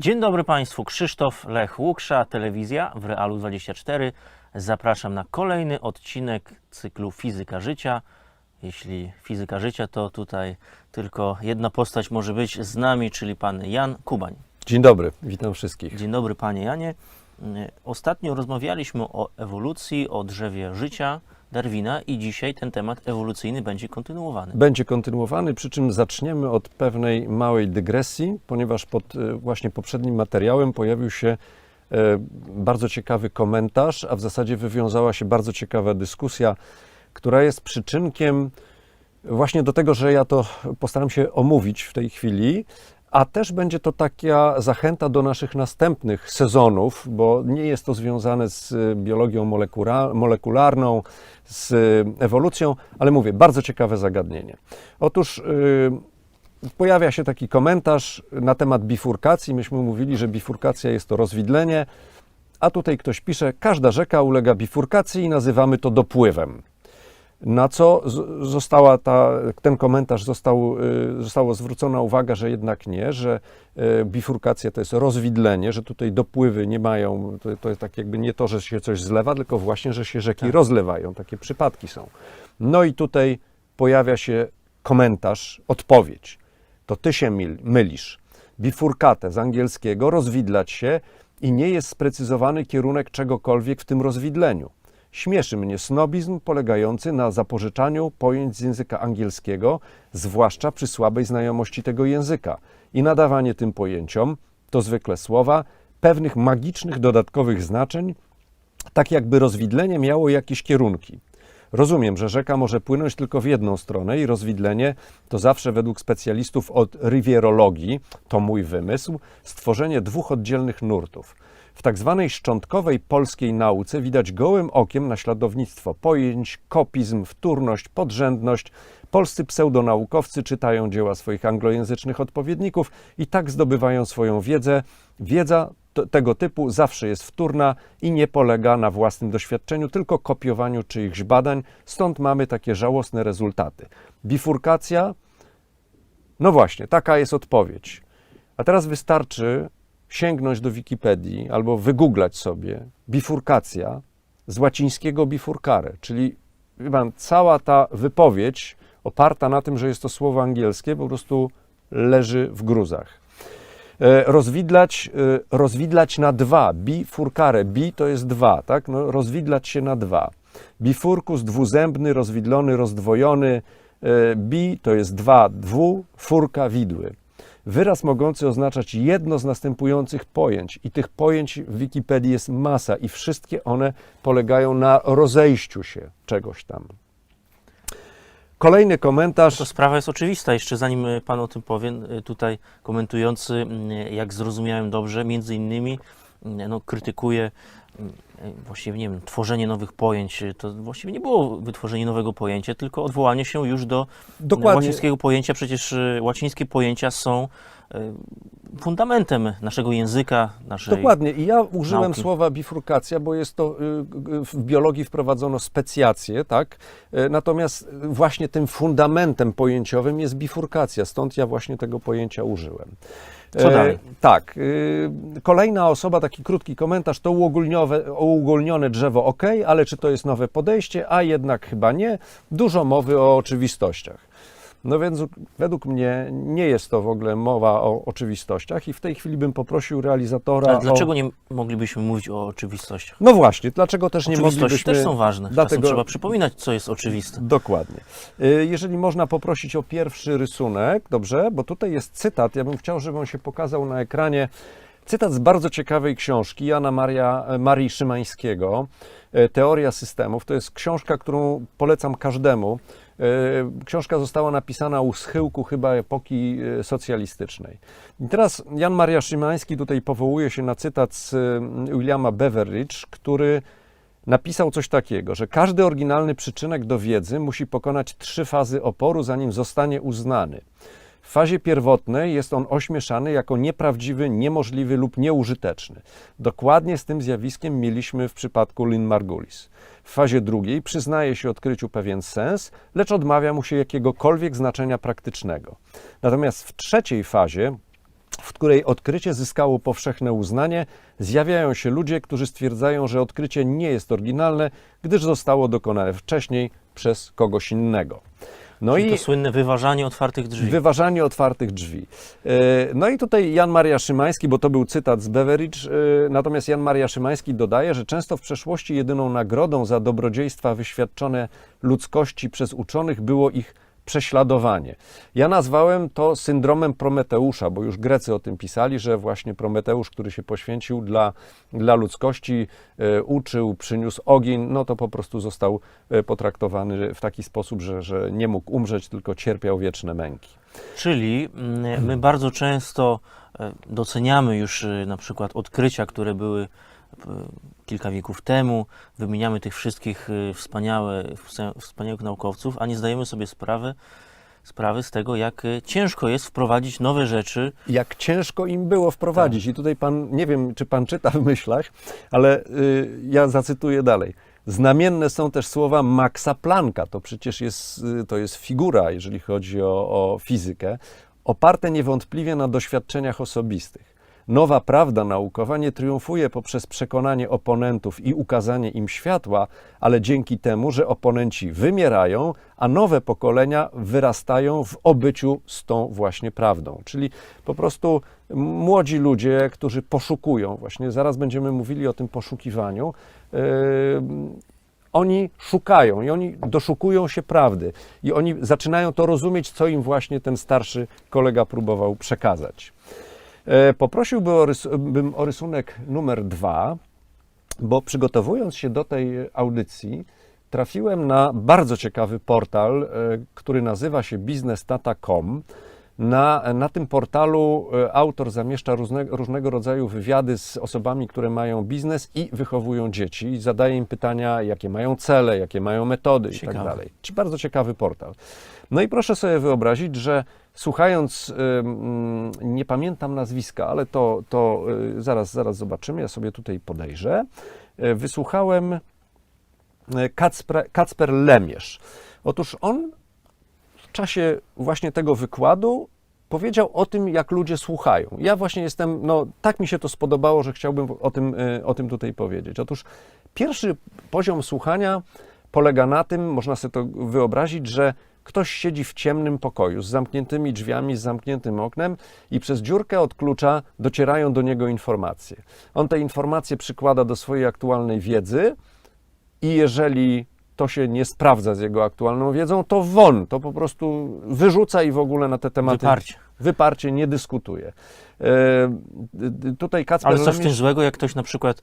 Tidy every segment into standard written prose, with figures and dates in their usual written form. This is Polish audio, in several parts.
Dzień dobry Państwu, Krzysztof Lech Łuksza, telewizja w Realu 24. Zapraszam na kolejny odcinek cyklu Fizyka Życia. Jeśli fizyka życia, to tutaj tylko jedna postać może być z nami, czyli pan Jan Kubań. Dzień dobry, witam wszystkich. Dzień dobry panie Janie. Ostatnio rozmawialiśmy o ewolucji, o drzewie życia Darwina i dzisiaj ten temat ewolucyjny będzie kontynuowany. Będzie kontynuowany, przy czym zaczniemy od pewnej małej dygresji, ponieważ pod właśnie poprzednim materiałem pojawił się bardzo ciekawy komentarz, a w zasadzie wywiązała się bardzo ciekawa dyskusja, która jest przyczynkiem właśnie do tego, że ja to postaram się omówić w tej chwili, a też będzie to taka zachęta do naszych następnych sezonów, bo nie jest to związane z biologią molekularną, z ewolucją, ale mówię, bardzo ciekawe zagadnienie. Otóż pojawia się taki komentarz na temat bifurkacji. Myśmy mówili, że bifurkacja jest to rozwidlenie, a tutaj ktoś pisze, każda rzeka ulega bifurkacji i nazywamy to dopływem. Na co ten komentarz zostało zwrócona uwaga, że jednak nie, że bifurkacja to jest rozwidlenie, że tutaj dopływy nie mają, to jest tak jakby nie to, że się coś zlewa, tylko właśnie, że się rzeki rozlewają. Takie przypadki są. No i tutaj pojawia się komentarz, odpowiedź. To ty się mylisz. Bifurkate z angielskiego, rozwidlać się i nie jest sprecyzowany kierunek czegokolwiek w tym rozwidleniu. Śmieszy mnie snobizm polegający na zapożyczaniu pojęć z języka angielskiego, zwłaszcza przy słabej znajomości tego języka, i nadawanie tym pojęciom, to zwykle słowa, pewnych magicznych dodatkowych znaczeń, tak jakby rozwidlenie miało jakieś kierunki. Rozumiem, że rzeka może płynąć tylko w jedną stronę i rozwidlenie to zawsze według specjalistów od rivierologii, to mój wymysł, stworzenie dwóch oddzielnych nurtów. W tak zwanej szczątkowej polskiej nauce widać gołym okiem naśladownictwo pojęć, kopizm, wtórność, podrzędność. Polscy pseudonaukowcy czytają dzieła swoich anglojęzycznych odpowiedników i tak zdobywają swoją wiedzę. Wiedza tego typu zawsze jest wtórna i nie polega na własnym doświadczeniu, tylko kopiowaniu czyichś badań. Stąd mamy takie żałosne rezultaty. Bifurkacja? No właśnie, taka jest odpowiedź. A teraz wystarczy sięgnąć do Wikipedii albo wygooglać sobie bifurkacja z łacińskiego bifurcare, czyli cała ta wypowiedź oparta na tym, że jest to słowo angielskie, po prostu leży w gruzach. Rozwidlać na dwa, bifurcare, bi to jest dwa, tak? No, rozwidlać się na dwa. Bifurcus dwuzębny, rozwidlony, rozdwojony, bi to jest dwa, furka, widły. Wyraz mogący oznaczać jedno z następujących pojęć i tych pojęć w Wikipedii jest masa i wszystkie one polegają na rozejściu się czegoś tam. Kolejny komentarz. To sprawa jest oczywista, jeszcze zanim pan o tym powie, tutaj komentujący, jak zrozumiałem dobrze, między innymi krytykuje właściwie, nie wiem, tworzenie nowych pojęć. To właściwie nie było wytworzenie nowego pojęcia, tylko odwołanie się już do łacińskiego pojęcia. Przecież łacińskie pojęcia są fundamentem naszego języka, naszej Dokładnie. I ja użyłem nauki. słowa bifurkacja, bo jest to, w biologii wprowadzono specjację, tak? Natomiast właśnie tym fundamentem pojęciowym jest bifurkacja, stąd ja właśnie tego pojęcia użyłem. Co dalej? Tak. Kolejna osoba, taki krótki komentarz, to uogólnione drzewo ok, ale czy to jest nowe podejście, a jednak chyba nie. Dużo mowy o oczywistościach. No więc według mnie nie jest to w ogóle mowa o oczywistościach i w tej chwili bym poprosił realizatora. Ale dlaczego nie moglibyśmy mówić o oczywistościach? No właśnie, dlaczego też nie moglibyśmy... Oczywistości też są ważne. Czasem trzeba przypominać, co jest oczywiste. Dokładnie. Jeżeli można poprosić o pierwszy rysunek, dobrze, bo tutaj jest cytat, ja bym chciał, żeby on się pokazał na ekranie. Cytat z bardzo ciekawej książki Jana Marii Szymańskiego, Teoria systemów. To jest książka, którą polecam każdemu. Książka została napisana u schyłku chyba epoki socjalistycznej. I teraz Jan Maria Szymański tutaj powołuje się na cytat z Williama Beveridge, który napisał coś takiego, że każdy oryginalny przyczynek do wiedzy musi pokonać 3 fazy oporu, zanim zostanie uznany. W fazie pierwotnej jest on ośmieszany jako nieprawdziwy, niemożliwy lub nieużyteczny. Dokładnie z tym zjawiskiem mieliśmy w przypadku Lynn Margulis. W fazie drugiej przyznaje się odkryciu pewien sens, lecz odmawia mu się jakiegokolwiek znaczenia praktycznego. Natomiast w trzeciej fazie w której odkrycie zyskało powszechne uznanie, zjawiają się ludzie, którzy stwierdzają, że odkrycie nie jest oryginalne, gdyż zostało dokonane wcześniej przez kogoś innego. No Czyli i to słynne wyważanie otwartych drzwi. wyważanie otwartych drzwi. No i tutaj Jan Maria Szymański, bo to był cytat z Beveridge, natomiast Jan Maria Szymański dodaje, że często w przeszłości jedyną nagrodą za dobrodziejstwa wyświadczone ludzkości przez uczonych było ich prześladowanie. Ja nazwałem to syndromem Prometeusza, bo już Grecy o tym pisali, że właśnie Prometeusz, który się poświęcił dla ludzkości, uczył, przyniósł ogień, no to po prostu został potraktowany w taki sposób, że nie mógł umrzeć, tylko cierpiał wieczne męki. Czyli my bardzo często doceniamy już na przykład odkrycia, które były kilka wieków temu, wymieniamy tych wszystkich wspaniałych naukowców, a nie zdajemy sobie sprawy z tego, jak ciężko jest wprowadzić nowe rzeczy. Jak ciężko im było wprowadzić. I tutaj pan, nie wiem, czy pan czyta w myślach, ale ja zacytuję dalej. Znamienne są też słowa Maxa Plancka, to przecież jest figura, jeżeli chodzi o fizykę, oparte niewątpliwie na doświadczeniach osobistych. Nowa prawda naukowa nie triumfuje poprzez przekonanie oponentów i ukazanie im światła, ale dzięki temu, że oponenci wymierają, a nowe pokolenia wyrastają w obyciu z tą właśnie prawdą. Czyli po prostu młodzi ludzie, którzy poszukują, właśnie zaraz będziemy mówili o tym poszukiwaniu, oni szukają i oni doszukują się prawdy i oni zaczynają to rozumieć, co im właśnie ten starszy kolega próbował przekazać. Poprosiłbym o rysunek numer 2, bo przygotowując się do tej audycji, trafiłem na bardzo ciekawy portal, który nazywa się biznesdata.com. Na tym portalu autor zamieszcza różnego rodzaju wywiady z osobami, które mają biznes i wychowują dzieci. I zadaje im pytania, jakie mają cele, jakie mają metody i tak dalej. Bardzo ciekawy portal. No i proszę sobie wyobrazić, że słuchając, nie pamiętam nazwiska, ale to zaraz zobaczymy, ja sobie tutaj podejrzę. Wysłuchałem Kacper Lemierz. Otóż on w czasie właśnie tego wykładu powiedział o tym, jak ludzie słuchają. Ja właśnie tak mi się to spodobało, że chciałbym o tym tutaj powiedzieć. Otóż pierwszy poziom słuchania polega na tym, można sobie to wyobrazić, że ktoś siedzi w ciemnym pokoju z zamkniętymi drzwiami, z zamkniętym oknem i przez dziurkę od klucza docierają do niego informacje. On te informacje przykłada do swojej aktualnej wiedzy i jeżeli to się nie sprawdza z jego aktualną wiedzą, to to po prostu wyrzuca i w ogóle na te tematy wyparcie nie dyskutuje. Tutaj Kacper Ale coś w tym złego, jak ktoś na przykład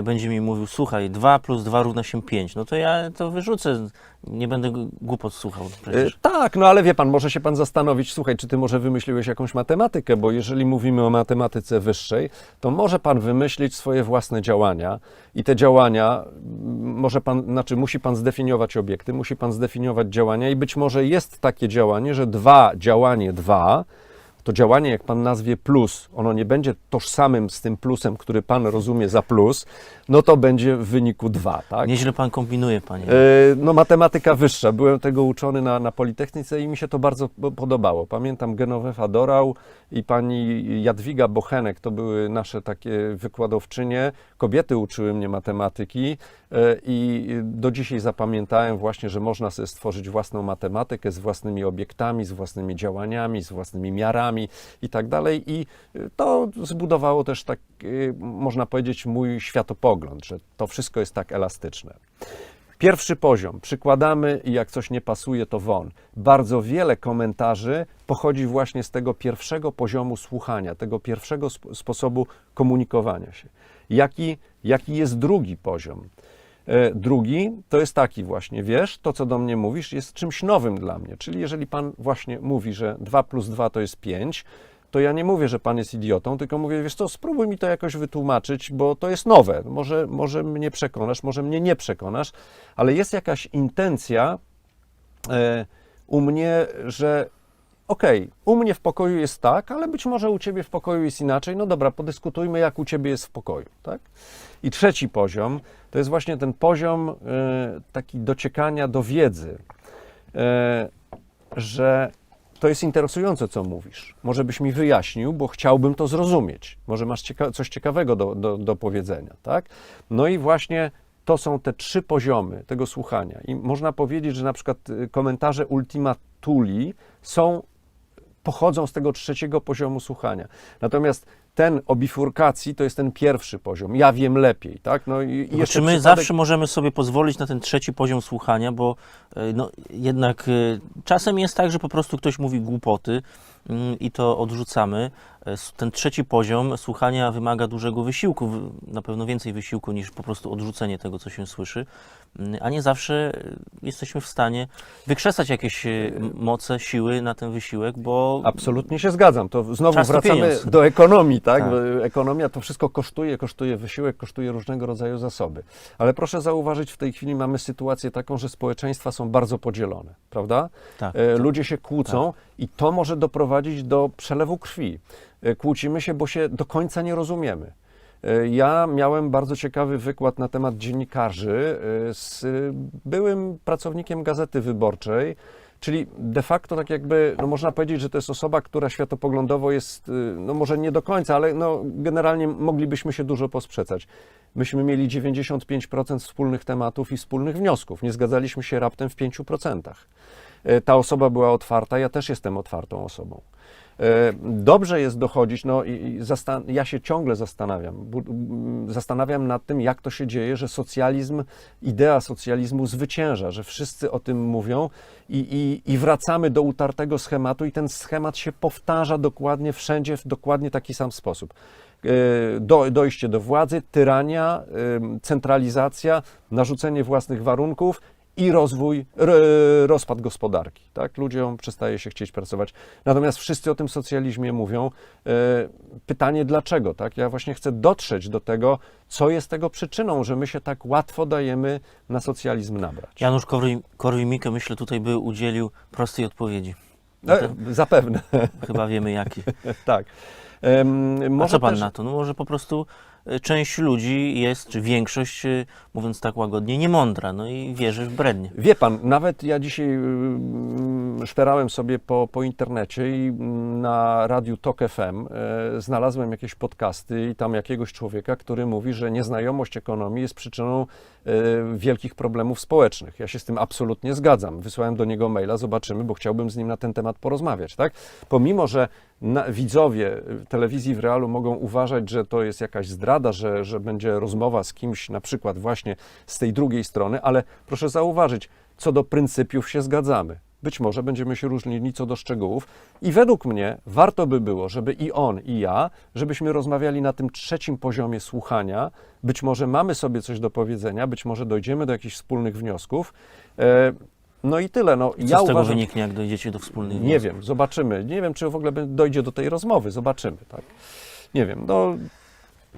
będzie mi mówił, słuchaj, 2 + 2 równa się 5, no to ja to wyrzucę, nie będę głupot słuchał przecież. Tak, no ale wie pan, może się pan zastanowić, słuchaj, czy ty może wymyśliłeś jakąś matematykę, bo jeżeli mówimy o matematyce wyższej, to może pan wymyślić swoje własne działania i te działania musi pan zdefiniować obiekty, musi pan zdefiniować działania i być może jest takie działanie, że działanie 2, to działanie, jak pan nazwie plus, ono nie będzie tożsamym z tym plusem, który pan rozumie za plus, no to będzie w wyniku 2, tak? Nieźle pan kombinuje, panie. No matematyka wyższa, byłem tego uczony na Politechnice i mi się to bardzo podobało. Pamiętam Genovefa Dorał i pani Jadwiga Bochenek, to były nasze takie wykładowczynie. Kobiety uczyły mnie matematyki i do dzisiaj zapamiętałem właśnie, że można sobie stworzyć własną matematykę z własnymi obiektami, z własnymi działaniami, z własnymi miarami i tak dalej. I to zbudowało też tak, można powiedzieć, mój światopogląd, że to wszystko jest tak elastyczne. Pierwszy poziom, przykładamy i jak coś nie pasuje, to won. Bardzo wiele komentarzy pochodzi właśnie z tego pierwszego poziomu słuchania, tego pierwszego sposobu komunikowania się. Jaki jest drugi poziom? Drugi to jest taki właśnie, wiesz, to co do mnie mówisz jest czymś nowym dla mnie, czyli jeżeli pan właśnie mówi, że 2 + 2 to jest 5, to ja nie mówię, że pan jest idiotą, tylko mówię, wiesz co, spróbuj mi to jakoś wytłumaczyć, bo to jest nowe. Może mnie przekonasz, może mnie nie przekonasz, ale jest jakaś intencja u mnie, że u mnie w pokoju jest tak, ale być może u ciebie w pokoju jest inaczej. No dobra, podyskutujmy, jak u ciebie jest w pokoju, tak? I trzeci poziom, to jest właśnie ten poziom taki dociekania do wiedzy, że to jest interesujące, co mówisz. Może byś mi wyjaśnił, bo chciałbym to zrozumieć. Może masz coś ciekawego do powiedzenia, tak? No i właśnie to są te 3 poziomy tego słuchania. I można powiedzieć, że na przykład komentarze Ultima Thuli pochodzą z tego 3. poziomu słuchania. Natomiast ten o bifurkacji to jest ten 1. poziom. Ja wiem lepiej, tak? No i Czy jeszcze my zawsze możemy sobie pozwolić na ten 3. poziom słuchania, bo no, jednak czasem jest tak, że po prostu ktoś mówi głupoty i to odrzucamy. Ten 3. poziom słuchania wymaga dużego wysiłku, na pewno więcej wysiłku niż po prostu odrzucenie tego, co się słyszy, a nie zawsze jesteśmy w stanie wykrzesać jakieś moce, siły na ten wysiłek, bo Absolutnie się zgadzam. To znowu Czas to wracamy pieniądz. do ekonomii, tak? Tak. Bo ekonomia to wszystko kosztuje wysiłek, kosztuje różnego rodzaju zasoby. Ale proszę zauważyć, w tej chwili mamy sytuację taką, że społeczeństwa są bardzo podzielone, prawda? tak, Ludzie się kłócą i to może doprowadzić do przelewu krwi. Kłócimy się, bo się do końca nie rozumiemy. Ja miałem bardzo ciekawy wykład na temat dziennikarzy z byłym pracownikiem Gazety Wyborczej, czyli de facto tak jakby, no można powiedzieć, że to jest osoba, która światopoglądowo jest, no może nie do końca, ale no generalnie moglibyśmy się dużo posprzeczać. Myśmy mieli 95% wspólnych tematów i wspólnych wniosków. Nie zgadzaliśmy się raptem w 5%. Ta osoba była otwarta, ja też jestem otwartą osobą. Dobrze jest dochodzić, no i ja się ciągle zastanawiam nad tym, jak to się dzieje, że idea socjalizmu zwycięża, że wszyscy o tym mówią i wracamy do utartego schematu i ten schemat się powtarza dokładnie wszędzie w dokładnie taki sam sposób. Dojście do władzy, tyrania, centralizacja, narzucenie własnych warunków i rozpad gospodarki. Tak? Ludziom przestaje się chcieć pracować. Natomiast wszyscy o tym socjalizmie mówią. Pytanie dlaczego? Tak? Ja właśnie chcę dotrzeć do tego, co jest tego przyczyną, że my się tak łatwo dajemy na socjalizm nabrać. Janusz Korwin-Mikke, myślę, tutaj by udzielił prostej odpowiedzi. Zapewne. Chyba wiemy jaki. Tak. A co pan na to? No może po prostu część ludzi jest, czy większość, mówiąc tak łagodnie, niemądra, no i wierzy w brednie. Wie pan, nawet ja dzisiaj szperałem sobie po internecie i na radiu TOK FM znalazłem jakieś podcasty i tam jakiegoś człowieka, który mówi, że nieznajomość ekonomii jest przyczyną wielkich problemów społecznych. Ja się z tym absolutnie zgadzam. Wysłałem do niego maila, zobaczymy, bo chciałbym z nim na ten temat porozmawiać. Tak? Pomimo, że widzowie telewizji w realu mogą uważać, że to jest jakaś zdrada, że będzie rozmowa z kimś na przykład właśnie z tej drugiej strony, ale proszę zauważyć, co do pryncypiów się zgadzamy. Być może będziemy się różnili co do szczegółów i według mnie warto by było, żeby i on, i ja, żebyśmy rozmawiali na tym 3. poziomie słuchania. Być może mamy sobie coś do powiedzenia, być może dojdziemy do jakichś wspólnych wniosków. No i tyle. No, Co z tego wyniknie, jak dojdziecie do wspólnych wniosków? Nie wiem, zobaczymy. Nie wiem, czy w ogóle dojdzie do tej rozmowy. Zobaczymy. Tak? Nie wiem.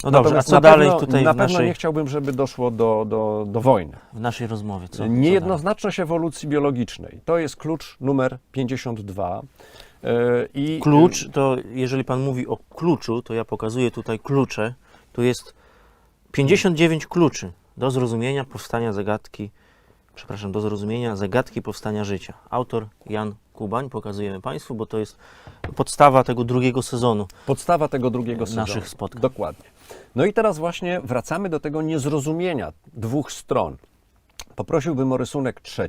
No dobrze, a co dalej tutaj na pewno nie chciałbym, żeby doszło do wojny. W naszej rozmowie, co? Niejednoznaczność ewolucji biologicznej. To jest klucz numer 52. Klucz, to jeżeli pan mówi o kluczu, to ja pokazuję tutaj klucze. Tu jest 59 kluczy do zrozumienia zagadki powstania życia. Autor Jan Kubań, pokazujemy państwu, bo to jest podstawa tego 2. sezonu. Podstawa tego 2. sezonu. Naszych spotkań. Dokładnie. No i teraz właśnie wracamy do tego niezrozumienia 2 stron. Poprosiłbym o rysunek 3.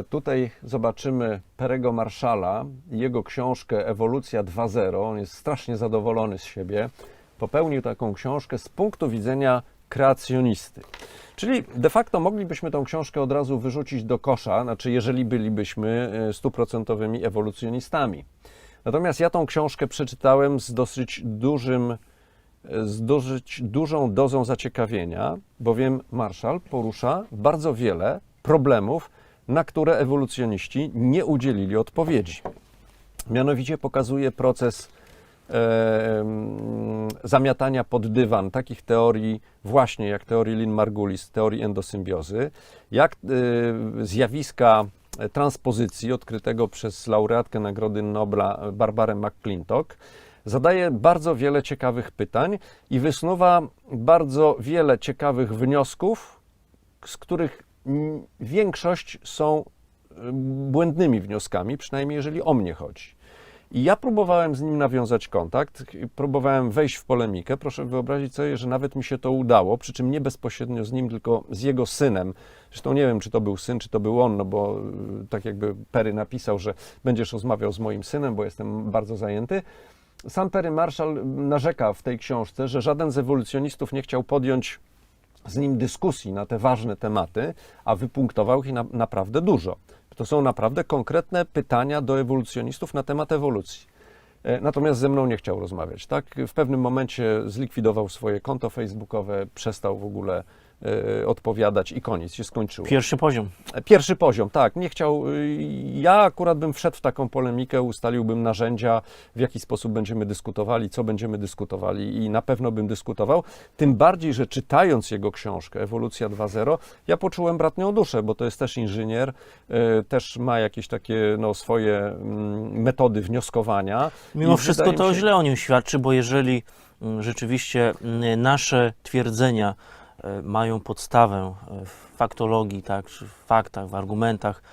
Tutaj zobaczymy Perego Marshalla i jego książkę Ewolucja 2.0. On jest strasznie zadowolony z siebie. Popełnił taką książkę z punktu widzenia kreacjonisty. Czyli de facto moglibyśmy tą książkę od razu wyrzucić do kosza, znaczy jeżeli bylibyśmy 100% ewolucjonistami. Natomiast ja tą książkę przeczytałem z dosyć dużą dozą zaciekawienia, bowiem Marshall porusza bardzo wiele problemów, na które ewolucjoniści nie udzielili odpowiedzi. Mianowicie pokazuje proces zamiatania pod dywan takich teorii właśnie jak teorii Lynn-Margulis, teorii endosymbiozy, jak zjawiska transpozycji odkrytego przez laureatkę Nagrody Nobla Barbarę McClintock. Zadaje bardzo wiele ciekawych pytań i wysuwa bardzo wiele ciekawych wniosków, z których większość są błędnymi wnioskami, przynajmniej jeżeli o mnie chodzi. I ja próbowałem z nim nawiązać kontakt, próbowałem wejść w polemikę. Proszę wyobrazić sobie, że nawet mi się to udało, przy czym nie bezpośrednio z nim, tylko z jego synem. Zresztą nie wiem, czy to był syn, czy to był on, no bo tak jakby Perry napisał, że będziesz rozmawiał z moim synem, bo jestem bardzo zajęty. Sam Perry Marshall narzeka w tej książce, że żaden z ewolucjonistów nie chciał podjąć z nim dyskusji na te ważne tematy, a wypunktował ich naprawdę dużo. To są naprawdę konkretne pytania do ewolucjonistów na temat ewolucji. Natomiast ze mną nie chciał rozmawiać. Tak? W pewnym momencie zlikwidował swoje konto facebookowe, przestał w ogóle odpowiadać i koniec, się skończyło. Pierwszy poziom. Pierwszy poziom, tak. Nie chciał. Ja akurat bym wszedł w taką polemikę, ustaliłbym narzędzia, w jaki sposób będziemy dyskutowali, co będziemy dyskutowali i na pewno bym dyskutował. Tym bardziej, że czytając jego książkę Ewolucja 2.0, ja poczułem bratnią duszę, bo to jest też inżynier, też ma jakieś takie swoje metody wnioskowania. Mimo I wszystko wydaje to mi się, źle o nim świadczy, bo jeżeli rzeczywiście nasze twierdzenia mają podstawę w faktologii, tak, czy w faktach, w argumentach,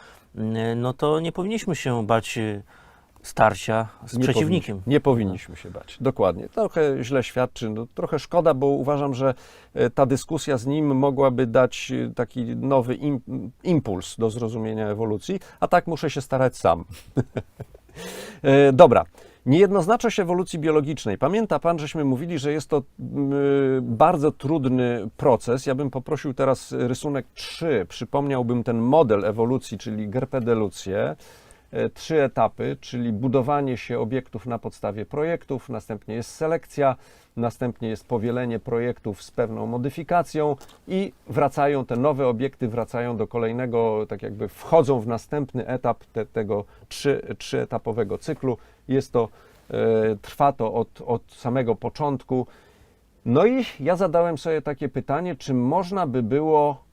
no to nie powinniśmy się bać starcia z przeciwnikiem. Nie powinniśmy się bać, dokładnie. Trochę źle świadczy, trochę szkoda, bo uważam, że ta dyskusja z nim mogłaby dać taki nowy impuls do zrozumienia ewolucji, a tak muszę się starać sam. Dobra. Niejednoznaczność ewolucji biologicznej. Pamięta Pan, żeśmy mówili, że jest to bardzo trudny proces. Ja bym poprosił teraz rysunek 3. Przypomniałbym ten model ewolucji, czyli gerpedelucję. 3 etapy, czyli budowanie się obiektów na podstawie projektów, następnie jest selekcja, następnie jest powielenie projektów z pewną modyfikacją i wracają te nowe obiekty, wracają do kolejnego, tak jakby wchodzą w następny etap tego trzyetapowego cyklu. Jest to, trwa to od samego początku. No i ja zadałem sobie takie pytanie, czy można by było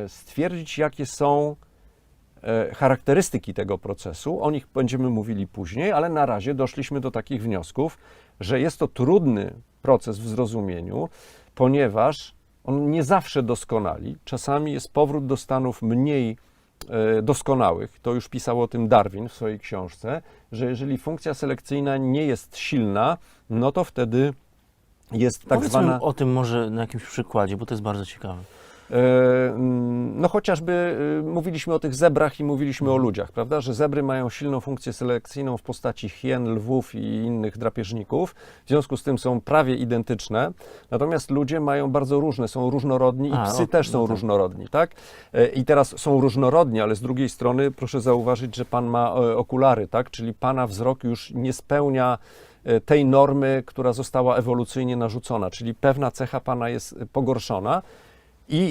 stwierdzić, jakie są charakterystyki tego procesu. O nich będziemy mówili później, ale na razie doszliśmy do takich wniosków, że jest to trudny proces w zrozumieniu, ponieważ on nie zawsze doskonali. Czasami jest powrót do stanów mniej doskonałych. To już pisał o tym Darwin w swojej książce, że jeżeli funkcja selekcyjna nie jest silna, no to wtedy jest tak Powiedzmy zwana... o tym może na jakimś przykładzie, bo to jest bardzo ciekawe. No chociażby mówiliśmy o tych zebrach i mówiliśmy o ludziach, prawda, że zebry mają silną funkcję selekcyjną w postaci hien, lwów i innych drapieżników, w związku z tym są prawie identyczne, natomiast ludzie mają bardzo różne, są różnorodni i psy też są różnorodni, tak? I teraz są różnorodni, ale z drugiej strony proszę zauważyć, że Pan ma okulary, tak, czyli Pana wzrok już nie spełnia tej normy, która została ewolucyjnie narzucona, czyli pewna cecha Pana jest pogorszona.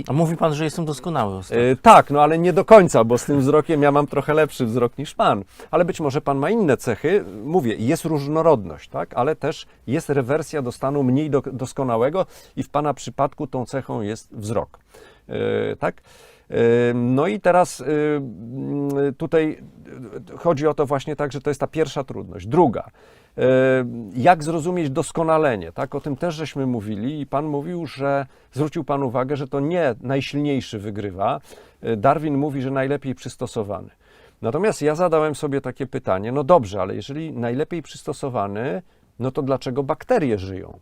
A mówi Pan, że jestem doskonały ostatnio. Tak, no ale nie do końca, bo z tym wzrokiem ja mam trochę lepszy wzrok niż Pan. Ale być może Pan ma inne cechy. Mówię, jest różnorodność, tak? Ale też jest rewersja do stanu mniej doskonałego i w Pana przypadku tą cechą jest wzrok. Tak? No i teraz tutaj chodzi o to właśnie tak, że to jest ta pierwsza trudność. Druga, jak zrozumieć doskonalenie, tak? O tym też żeśmy mówili i Pan mówił, że zwrócił Pan uwagę, że to nie najsilniejszy wygrywa. Darwin mówi, że najlepiej przystosowany. Natomiast ja zadałem sobie takie pytanie, no dobrze, ale jeżeli najlepiej przystosowany, no to dlaczego bakterie żyją?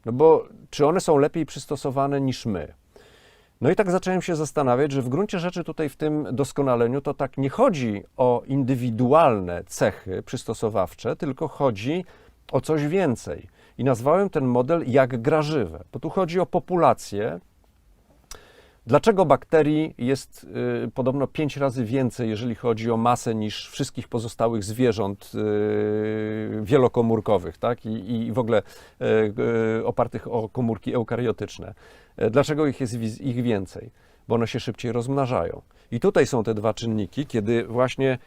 No bo czy one są lepiej przystosowane niż my? No i tak zacząłem się zastanawiać, że w gruncie rzeczy tutaj w tym doskonaleniu to tak nie chodzi o indywidualne cechy przystosowawcze, tylko chodzi o coś więcej. I nazwałem ten model jak gra żywe, bo tu chodzi o populację. Dlaczego bakterii jest podobno 5 razy więcej, jeżeli chodzi o masę, niż wszystkich pozostałych zwierząt wielokomórkowych, tak? I w ogóle opartych o komórki eukariotyczne? Dlaczego ich jest ich więcej? Bo one się szybciej rozmnażają. I tutaj są te dwa czynniki, kiedy właśnie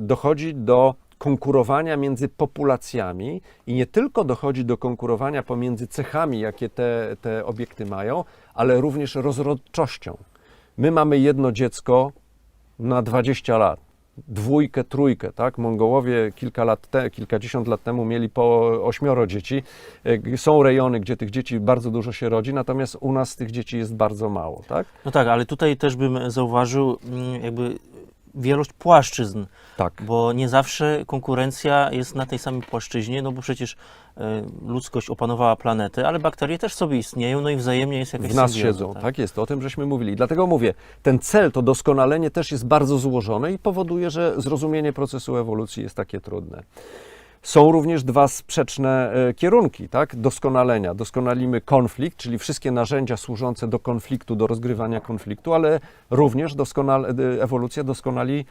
dochodzi do konkurowania między populacjami i nie tylko dochodzi do konkurowania pomiędzy cechami, jakie te obiekty mają, ale również rozrodczością. My mamy jedno dziecko na 20 lat. dwójkę, trójkę, tak? Mongołowie kilkadziesiąt lat temu mieli po 8 dzieci. Są rejony, gdzie tych dzieci bardzo dużo się rodzi, natomiast u nas tych dzieci jest bardzo mało, tak? No tak, ale tutaj też bym zauważył jakby wielość płaszczyzn, Tak. bo nie zawsze konkurencja jest na tej samej płaszczyźnie, no bo przecież ludzkość opanowała planetę, ale bakterie też sobie istnieją, no i wzajemnie jest jakaś W nas symbioza, siedzą, tak jest, o tym żeśmy mówili. Dlatego mówię, ten cel, to doskonalenie też jest bardzo złożone i powoduje, że zrozumienie procesu ewolucji jest takie trudne. Są również dwa sprzeczne kierunki, tak? Doskonalenia. Doskonalimy konflikt, czyli wszystkie narzędzia służące do konfliktu, do rozgrywania konfliktu, ale również ewolucja doskonali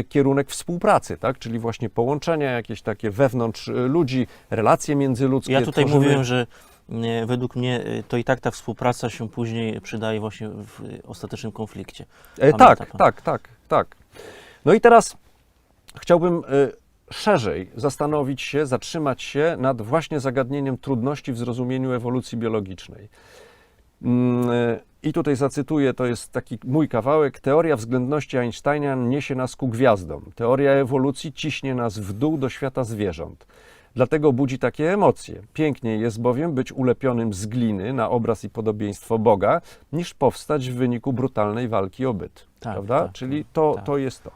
kierunek współpracy, tak? Czyli właśnie połączenia jakieś takie wewnątrz ludzi, relacje międzyludzkie. Ja tutaj tworzymy... mówiłem, że według mnie to i tak ta współpraca się później przydaje właśnie w ostatecznym konflikcie. Pamięta pan? Tak. No i teraz chciałbym szerzej zastanowić się, zatrzymać się nad właśnie zagadnieniem trudności w zrozumieniu ewolucji biologicznej. I tutaj zacytuję, to jest taki mój kawałek. Teoria względności Einsteina niesie nas ku gwiazdom. Teoria ewolucji ciśnie nas w dół do świata zwierząt. Dlatego budzi takie emocje. Piękniej jest bowiem być ulepionym z gliny na obraz i podobieństwo Boga, niż powstać w wyniku brutalnej walki o byt. Tak, Prawda? tak, Czyli tak. to jest to.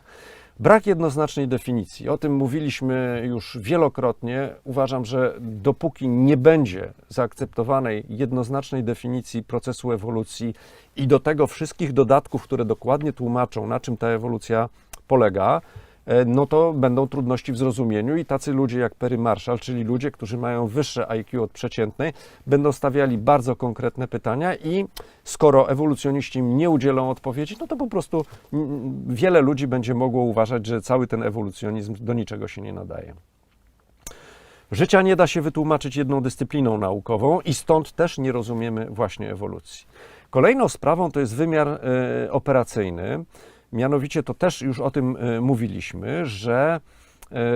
Brak jednoznacznej definicji. O tym mówiliśmy już wielokrotnie. Uważam, że dopóki nie będzie zaakceptowanej jednoznacznej definicji procesu ewolucji i do tego wszystkich dodatków, które dokładnie tłumaczą, na czym ta ewolucja polega, no to będą trudności w zrozumieniu i tacy ludzie jak Perry Marshall, czyli ludzie, którzy mają wyższe IQ od przeciętnej, będą stawiali bardzo konkretne pytania i skoro ewolucjoniści im nie udzielą odpowiedzi, no to po prostu wiele ludzi będzie mogło uważać, że cały ten ewolucjonizm do niczego się nie nadaje. Życia nie da się wytłumaczyć jedną dyscypliną naukową i stąd też nie rozumiemy właśnie ewolucji. Kolejną sprawą to jest wymiar operacyjny. Mianowicie to też już o tym mówiliśmy, że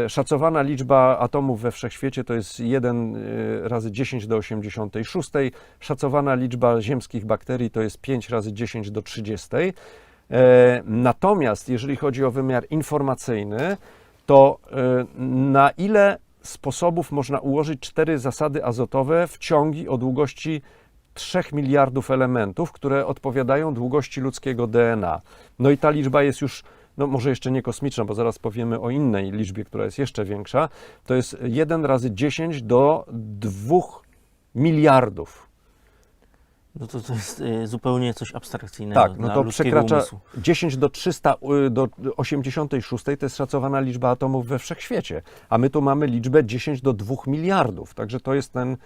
szacowana liczba atomów we wszechświecie to jest 1 razy 10 do 86, szacowana liczba ziemskich bakterii to jest 5 razy 10 do 30. Natomiast jeżeli chodzi o wymiar informacyjny, to na ile sposobów można ułożyć 4 zasady azotowe w ciągi o długości 3 miliardów elementów, które odpowiadają długości ludzkiego DNA. No i ta liczba jest już, no może jeszcze nie kosmiczna, bo zaraz powiemy o innej liczbie, która jest jeszcze większa. To jest 1 razy 10 do 2 miliardów. No to jest zupełnie coś abstrakcyjnego Tak, no dla to ludzkiego przekracza umysłu. 10 do 300 do 86 to jest szacowana liczba atomów we wszechświecie, a my tu mamy liczbę 10 do 2 miliardów, także to jest ten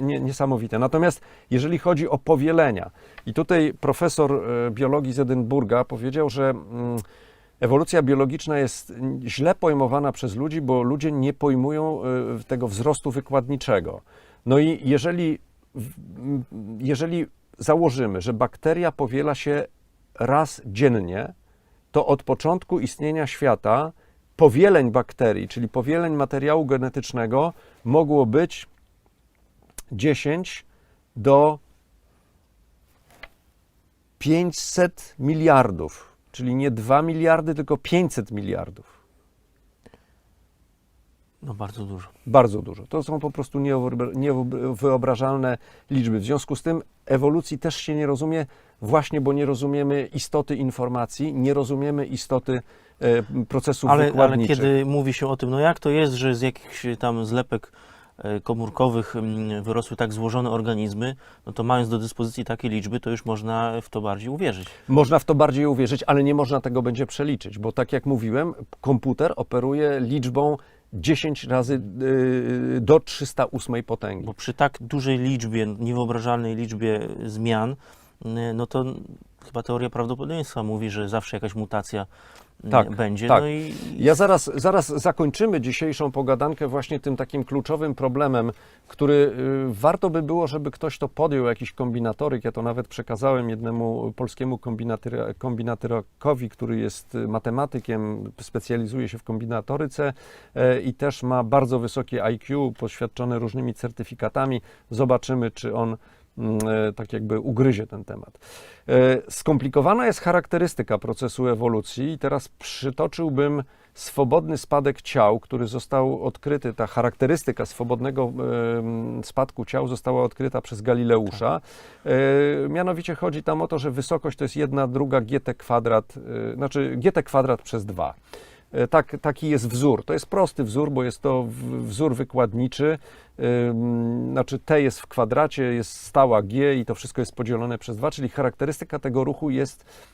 niesamowite. Natomiast jeżeli chodzi o powielenia, i tutaj profesor biologii z Edynburga powiedział, że ewolucja biologiczna jest źle pojmowana przez ludzi, bo ludzie nie pojmują tego wzrostu wykładniczego. No i jeżeli założymy, że bakteria powiela się raz dziennie, to od początku istnienia świata powieleń bakterii, czyli powieleń materiału genetycznego mogło być 10 do 500 miliardów, czyli nie 2 miliardy, tylko 500 miliardów. No bardzo dużo. Bardzo dużo. To są po prostu niewyobrażalne liczby. W związku z tym ewolucji też się nie rozumie, właśnie bo nie rozumiemy istoty informacji, nie rozumiemy istoty procesów wykładniczych. Ale kiedy mówi się o tym, no jak to jest, że z jakichś tam zlepek komórkowych wyrosły tak złożone organizmy, no to mając do dyspozycji takie liczby, to już można w to bardziej uwierzyć. Można w to bardziej uwierzyć, ale nie można tego będzie przeliczyć, bo tak jak mówiłem, komputer operuje liczbą 10 razy do 308 potęgi. Bo przy tak dużej liczbie, niewyobrażalnej liczbie zmian, no to chyba teoria prawdopodobieństwa mówi, że zawsze jakaś mutacja będzie. Tak. No i Ja zaraz zakończymy dzisiejszą pogadankę właśnie tym takim kluczowym problemem, który warto by było, żeby ktoś to podjął, jakiś kombinatoryk. Ja to nawet przekazałem jednemu polskiemu kombinatorokowi, który jest matematykiem, specjalizuje się w kombinatoryce i też ma bardzo wysokie IQ, poświadczone różnymi certyfikatami. Zobaczymy, czy on tak jakby ugryzie ten temat. Skomplikowana jest charakterystyka procesu ewolucji i teraz przytoczyłbym swobodny spadek ciał, który został odkryty, ta charakterystyka swobodnego spadku ciał została odkryta przez Galileusza. Mianowicie chodzi tam o to, że wysokość to jest 1/2 gt kwadrat, znaczy gt kwadrat przez 2. Taki jest wzór. To jest prosty wzór, bo jest to wzór wykładniczy. Znaczy t jest w kwadracie, jest stała g i to wszystko jest podzielone przez 2, czyli charakterystyka tego ruchu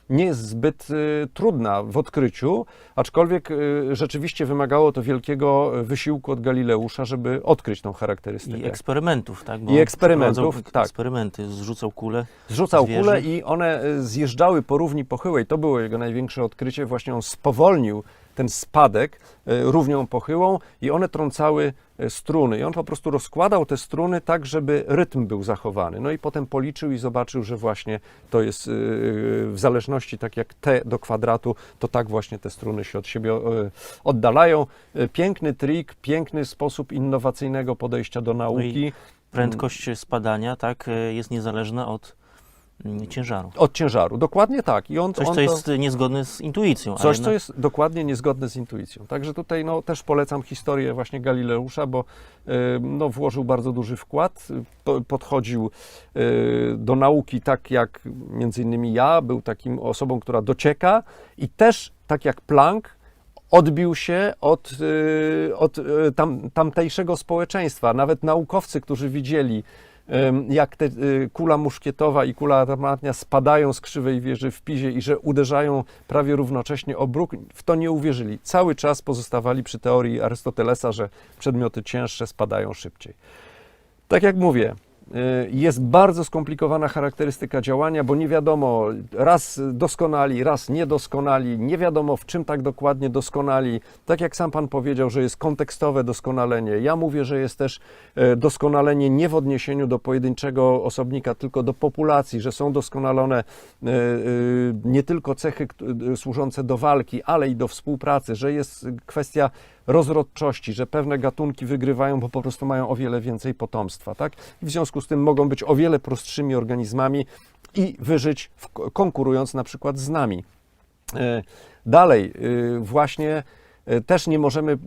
nie jest zbyt trudna w odkryciu, aczkolwiek rzeczywiście wymagało to wielkiego wysiłku od Galileusza, żeby odkryć tą charakterystykę. I eksperymentów, tak? Bo I eksperymentów, tak. Eksperymenty, zrzucał kulę. Zrzucał zwierzę. kulę i one zjeżdżały po równi pochyłej. To było jego największe odkrycie. Właśnie on spowolnił ten spadek równią pochyłą i one trącały struny. I on po prostu rozkładał te struny tak, żeby rytm był zachowany. No i potem policzył i zobaczył, że właśnie to jest w zależności, tak jak t do kwadratu, to tak właśnie te struny się od siebie oddalają. Piękny trik, piękny sposób innowacyjnego podejścia do nauki. Prędkość spadania, tak, jest niezależna od ciężaru. Od ciężaru, dokładnie tak. I Coś, co jest niezgodne z intuicją. Coś, co jest dokładnie niezgodne z intuicją. Także tutaj też polecam historię właśnie Galileusza, bo włożył bardzo duży wkład, podchodził do nauki tak jak między innymi ja, był takim osobą, która docieka i też tak jak Planck odbił się od tamtejszego społeczeństwa. Nawet naukowcy, którzy widzieli, jak kula muszkietowa i kula armatnia spadają z krzywej wieży w Pizie i że uderzają prawie równocześnie o bruk, w to nie uwierzyli. Cały czas pozostawali przy teorii Arystotelesa, że przedmioty cięższe spadają szybciej. Tak jak mówię, jest bardzo skomplikowana charakterystyka działania, bo nie wiadomo, raz doskonali, raz niedoskonali, nie wiadomo w czym tak dokładnie doskonali. Tak jak sam Pan powiedział, że jest kontekstowe doskonalenie. Ja mówię, że jest też doskonalenie nie w odniesieniu do pojedynczego osobnika, tylko do populacji, że są doskonalone nie tylko cechy służące do walki, ale i do współpracy, że jest kwestia rozrodczości, że pewne gatunki wygrywają, bo po prostu mają o wiele więcej potomstwa, tak? I w związku z tym mogą być o wiele prostszymi organizmami i wyżyć, konkurując na przykład z nami. Dalej, właśnie też nie możemy,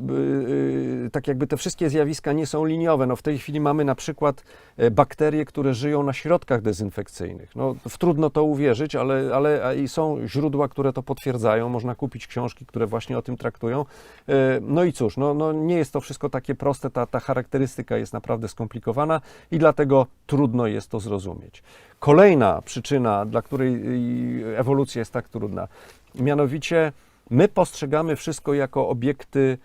tak jakby te wszystkie zjawiska nie są liniowe. No w tej chwili mamy na przykład bakterie, które żyją na środkach dezynfekcyjnych. No, trudno to uwierzyć, ale są źródła, które to potwierdzają. Można kupić książki, które właśnie o tym traktują. No i cóż, no nie jest to wszystko takie proste, ta charakterystyka jest naprawdę skomplikowana i dlatego trudno jest to zrozumieć. Kolejna przyczyna, dla której ewolucja jest tak trudna, mianowicie my postrzegamy wszystko jako obiekty,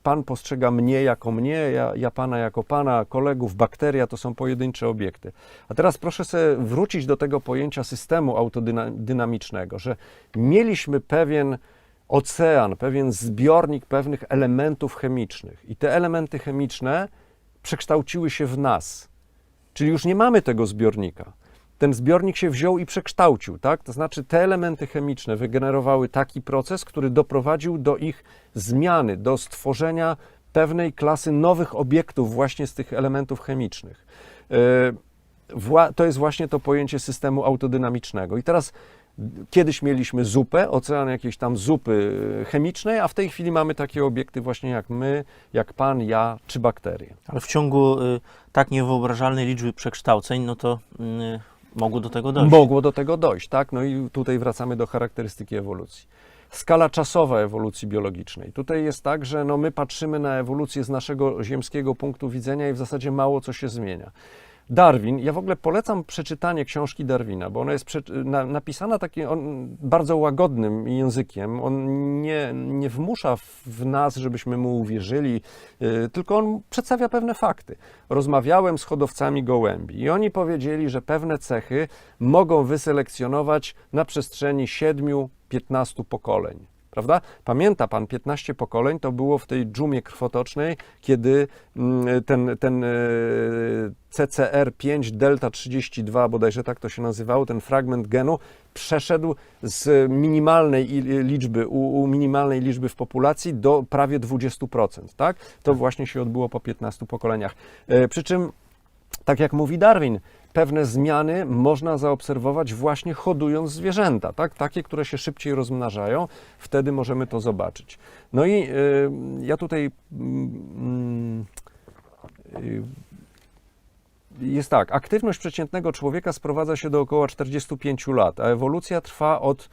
Pan postrzega mnie jako mnie, ja Pana jako Pana, kolegów, bakteria to są pojedyncze obiekty. A teraz proszę sobie wrócić do tego pojęcia systemu autodynamicznego, że mieliśmy pewien ocean, pewien zbiornik pewnych elementów chemicznych i te elementy chemiczne przekształciły się w nas, czyli już nie mamy tego zbiornika. Ten zbiornik się wziął i przekształcił, tak? To znaczy te elementy chemiczne wygenerowały taki proces, który doprowadził do ich zmiany, do stworzenia pewnej klasy nowych obiektów właśnie z tych elementów chemicznych. To jest właśnie to pojęcie systemu autodynamicznego. I teraz kiedyś mieliśmy zupę, ocean jakiejś tam zupy chemicznej, a w tej chwili mamy takie obiekty właśnie jak my, jak Pan, ja czy bakterie. Ale w ciągu tak niewyobrażalnej liczby przekształceń, no to mogło do tego dojść. Mogło do tego dojść, tak? No i tutaj wracamy do charakterystyki ewolucji. Skala czasowa ewolucji biologicznej. Tutaj jest tak, że my patrzymy na ewolucję z naszego ziemskiego punktu widzenia i w zasadzie mało co się zmienia. Darwin, ja w ogóle polecam przeczytanie książki Darwina, bo ona jest napisana takim bardzo łagodnym językiem. On nie wmusza w nas, żebyśmy mu uwierzyli, tylko on przedstawia pewne fakty. Rozmawiałem z hodowcami gołębi i oni powiedzieli, że pewne cechy mogą wyselekcjonować na przestrzeni 7-15 pokoleń. Prawda? Pamięta Pan, 15 pokoleń to było w tej dżumie krwotocznej, kiedy ten CCR5 delta 32, bodajże tak to się nazywało, ten fragment genu przeszedł z minimalnej liczby, u minimalnej liczby w populacji do prawie 20%. Tak? To właśnie się odbyło po 15 pokoleniach. Przy czym, tak jak mówi Darwin, pewne zmiany można zaobserwować właśnie hodując zwierzęta, tak? Takie, które się szybciej rozmnażają, wtedy możemy to zobaczyć. No i ja tutaj jest tak, aktywność przeciętnego człowieka sprowadza się do około 45 lat, a ewolucja trwa od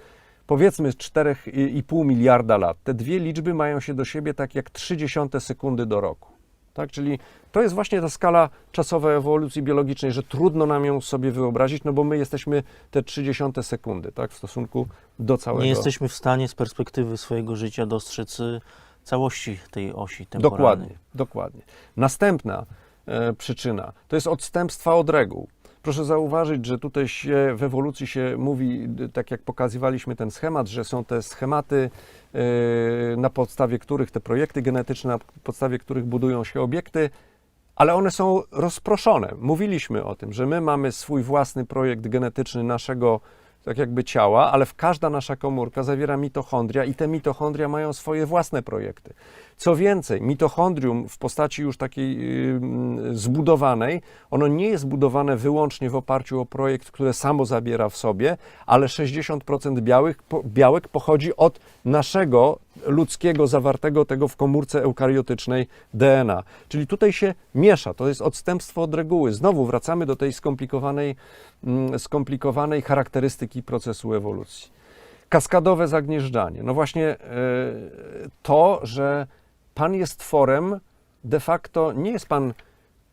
powiedzmy 4,5 miliarda lat. Te dwie liczby mają się do siebie tak jak 0,3 sekundy do roku. Tak? Czyli to jest właśnie ta skala czasowa ewolucji biologicznej, że trudno nam ją sobie wyobrazić, no bo my jesteśmy te 0,3 sekundy, tak? W stosunku do całego. Nie jesteśmy w stanie z perspektywy swojego życia dostrzec całości tej osi temporalnej. Dokładnie. Następna przyczyna to jest odstępstwa od reguł. Proszę zauważyć, że tutaj w ewolucji się mówi, tak jak pokazywaliśmy ten schemat, że są te schematy, na podstawie których te projekty genetyczne, na podstawie których budują się obiekty, ale one są rozproszone. Mówiliśmy o tym, że my mamy swój własny projekt genetyczny naszego tak jakby ciała, ale każda nasza komórka zawiera mitochondria i te mitochondria mają swoje własne projekty. Co więcej, mitochondrium w postaci już takiej zbudowanej, ono nie jest budowane wyłącznie w oparciu o projekt, które samo zabiera w sobie, ale 60% białek pochodzi od naszego ludzkiego, zawartego tego w komórce eukariotycznej DNA. Czyli tutaj się miesza, to jest odstępstwo od reguły. Znowu wracamy do tej skomplikowanej charakterystyki procesu ewolucji. Kaskadowe zagnieżdżanie. No właśnie to, że Pan jest tworem, de facto nie jest Pan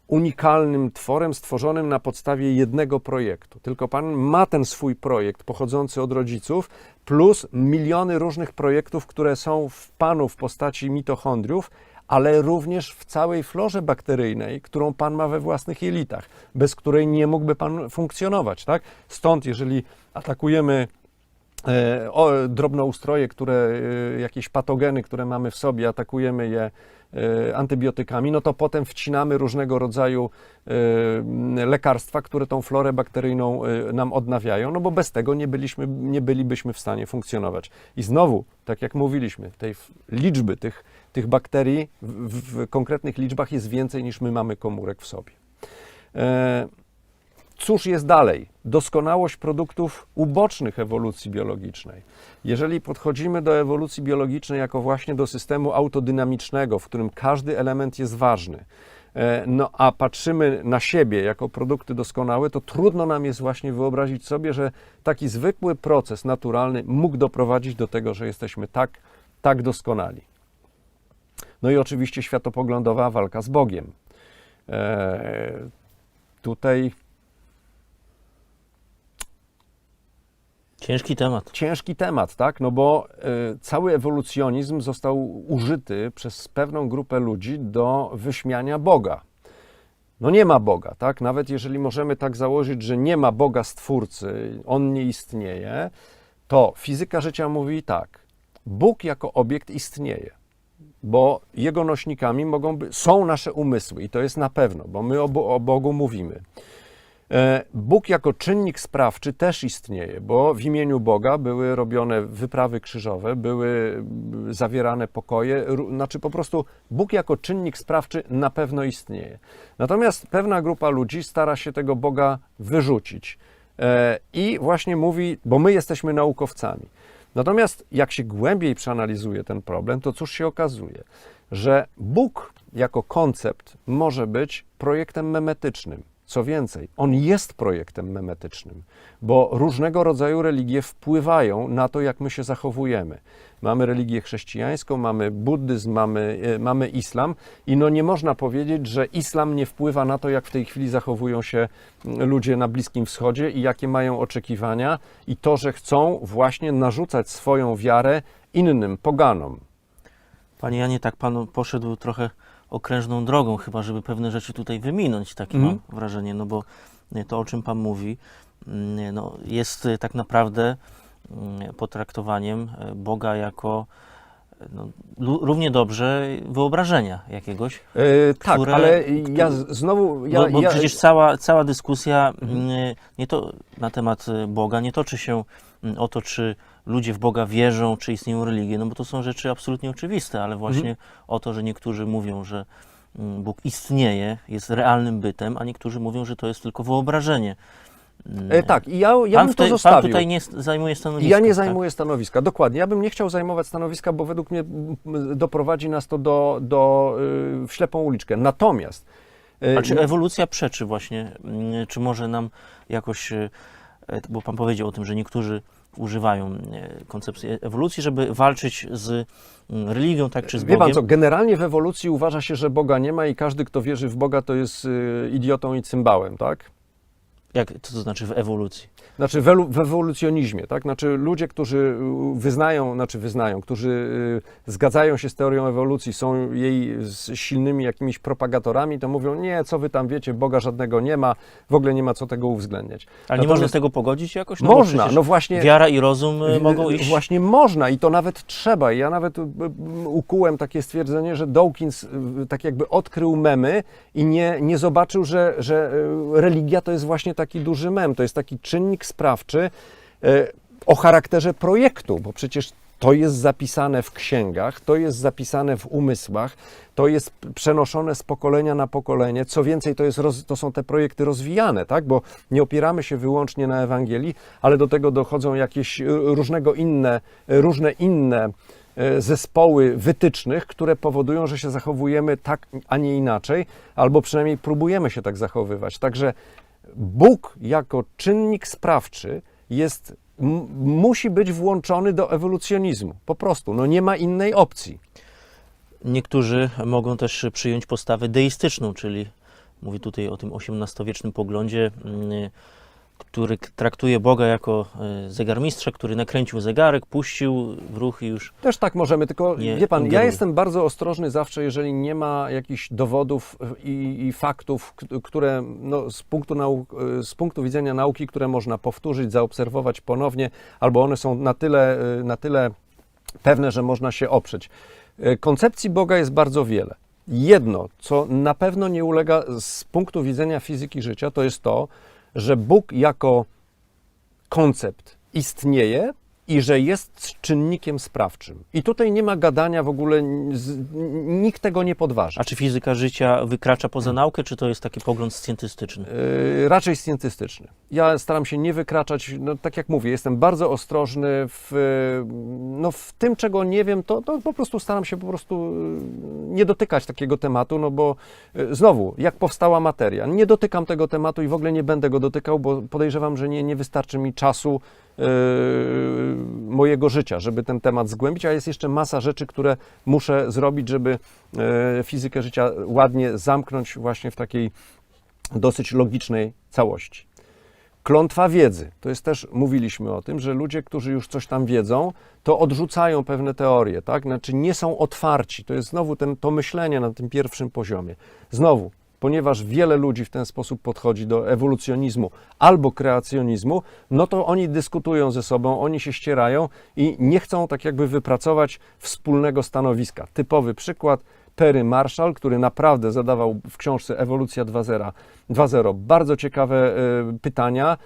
unikalnym tworem stworzonym na podstawie jednego projektu, tylko Pan ma ten swój projekt pochodzący od rodziców, plus miliony różnych projektów, które są w Panu w postaci mitochondriów, ale również w całej florze bakteryjnej, którą Pan ma we własnych jelitach, bez której nie mógłby Pan funkcjonować, tak? Stąd, jeżeli atakujemy drobnoustroje, jakieś patogeny, które mamy w sobie, atakujemy je antybiotykami, no to potem wcinamy różnego rodzaju lekarstwa, które tą florę bakteryjną nam odnawiają, no bo bez tego nie bylibyśmy w stanie funkcjonować. I znowu, tak jak mówiliśmy, tej liczby tych bakterii w konkretnych liczbach jest więcej niż my mamy komórek w sobie. Cóż jest dalej? Doskonałość produktów ubocznych ewolucji biologicznej. Jeżeli podchodzimy do ewolucji biologicznej jako właśnie do systemu autodynamicznego, w którym każdy element jest ważny, no a patrzymy na siebie jako produkty doskonałe, to trudno nam jest właśnie wyobrazić sobie, że taki zwykły proces naturalny mógł doprowadzić do tego, że jesteśmy tak doskonali. No i oczywiście światopoglądowa walka z Bogiem. Tutaj Ciężki temat, tak? No bo cały ewolucjonizm został użyty przez pewną grupę ludzi do wyśmiania Boga. No nie ma Boga, tak? Nawet jeżeli możemy tak założyć, że nie ma Boga Stwórcy, On nie istnieje, to fizyka życia mówi tak. Bóg jako obiekt istnieje, bo Jego nośnikami są nasze umysły i to jest na pewno, bo my o Bogu mówimy. Bóg jako czynnik sprawczy też istnieje, bo w imieniu Boga były robione wyprawy krzyżowe, były zawierane pokoje, znaczy po prostu Bóg jako czynnik sprawczy na pewno istnieje. Natomiast pewna grupa ludzi stara się tego Boga wyrzucić i właśnie mówi, bo my jesteśmy naukowcami. Natomiast jak się głębiej przeanalizuje ten problem, to cóż się okazuje? Że Bóg jako koncept może być projektem memetycznym. Co więcej, on jest projektem memetycznym, bo różnego rodzaju religie wpływają na to, jak my się zachowujemy. Mamy religię chrześcijańską, mamy buddyzm, mamy islam i no nie można powiedzieć, że islam nie wpływa na to, jak w tej chwili zachowują się ludzie na Bliskim Wschodzie i jakie mają oczekiwania i to, że chcą właśnie narzucać swoją wiarę innym, poganom. Panie Janie, tak Pan poszedł trochę okrężną drogą, chyba żeby pewne rzeczy tutaj wyminąć, takie mam wrażenie, no bo to, o czym Pan mówi, no, jest tak naprawdę potraktowaniem Boga jako no, równie dobrze wyobrażenia jakiegoś. Tak, ale ja znowu... Bo przecież cała dyskusja nie to na temat Boga nie toczy się o to, czy ludzie w Boga wierzą, czy istnieją religie, no bo to są rzeczy absolutnie oczywiste, ale właśnie o to, że niektórzy mówią, że Bóg istnieje, jest realnym bytem, a niektórzy mówią, że to jest tylko wyobrażenie. Tak, i ja bym to Pan zostawił. tutaj nie zajmuje stanowiska. Ja nie tak? zajmuję stanowiska, dokładnie. Ja bym nie chciał zajmować stanowiska, bo według mnie doprowadzi nas to w ślepą uliczkę. Natomiast A czy ewolucja przeczy właśnie, czy może nam jakoś, bo Pan powiedział o tym, że niektórzy używają koncepcji ewolucji, żeby walczyć z religią, tak, czy z wie Bogiem. pan co, generalnie w ewolucji uważa się, że Boga nie ma i każdy, kto wierzy w Boga, to jest idiotą i cymbałem, tak? Co to znaczy w ewolucji? Znaczy w ewolucjonizmie, tak? Znaczy ludzie, którzy którzy zgadzają się z teorią ewolucji, są jej silnymi jakimiś propagatorami, to mówią, nie, co wy tam wiecie, Boga żadnego nie ma, w ogóle nie ma co tego uwzględniać. Ale nie można tego pogodzić jakoś? No bo można, przecież no właśnie. wiara i rozum mogą iść. Właśnie można i to nawet trzeba. Ja nawet ukułem takie stwierdzenie, że Dawkins tak jakby odkrył memy i nie zobaczył, że religia to jest właśnie taki duży mem, to jest taki czynnik sprawczy o charakterze projektu, bo przecież to jest zapisane w księgach, to jest zapisane w umysłach, to jest przenoszone z pokolenia na pokolenie. Co więcej, to są te projekty rozwijane, tak? Bo nie opieramy się wyłącznie na Ewangelii, ale do tego dochodzą jakieś różne inne zespoły wytycznych, które powodują, że się zachowujemy tak, a nie inaczej, albo przynajmniej próbujemy się tak zachowywać. Także Bóg jako czynnik sprawczy musi być włączony do ewolucjonizmu. Po prostu, no nie ma innej opcji. Niektórzy mogą też przyjąć postawę deistyczną, czyli mówię tutaj o tym XVIII-wiecznym poglądzie, który traktuje Boga jako zegarmistrza, który nakręcił zegarek, puścił w ruch i już... Też tak możemy, tylko wie pan, ja ingeruje. jestem bardzo ostrożny zawsze, jeżeli nie ma jakichś dowodów i faktów, które no, z punktu widzenia nauki, które można powtórzyć, zaobserwować ponownie, albo one są na tyle pewne, że można się oprzeć. Koncepcji Boga jest bardzo wiele. Jedno, co na pewno nie ulega z punktu widzenia fizyki życia, to jest to, że Bóg jako koncept istnieje i że jest czynnikiem sprawczym. I tutaj nie ma gadania w ogóle, nikt tego nie podważy. A czy fizyka życia wykracza poza naukę, czy to jest taki pogląd scjentystyczny? Raczej scjentystyczny. Ja staram się nie wykraczać, no tak jak mówię, jestem bardzo ostrożny w tym, czego nie wiem, to po prostu staram się nie dotykać takiego tematu, no bo znowu, jak powstała materia, nie dotykam tego tematu i w ogóle nie będę go dotykał, bo podejrzewam, że nie wystarczy mi czasu mojego życia, żeby ten temat zgłębić, a jest jeszcze masa rzeczy, które muszę zrobić, żeby fizykę życia ładnie zamknąć właśnie w takiej dosyć logicznej całości. Klątwa wiedzy. To jest też, mówiliśmy o tym, że ludzie, którzy już coś tam wiedzą, to odrzucają pewne teorie, tak? Znaczy nie są otwarci. To jest znowu to myślenie na tym pierwszym poziomie. Znowu, ponieważ wiele ludzi w ten sposób podchodzi do ewolucjonizmu albo kreacjonizmu, no to oni dyskutują ze sobą, oni się ścierają i nie chcą tak jakby wypracować wspólnego stanowiska. Typowy przykład, Perry Marshall, który naprawdę zadawał w książce Ewolucja 2.0 bardzo ciekawe pytania,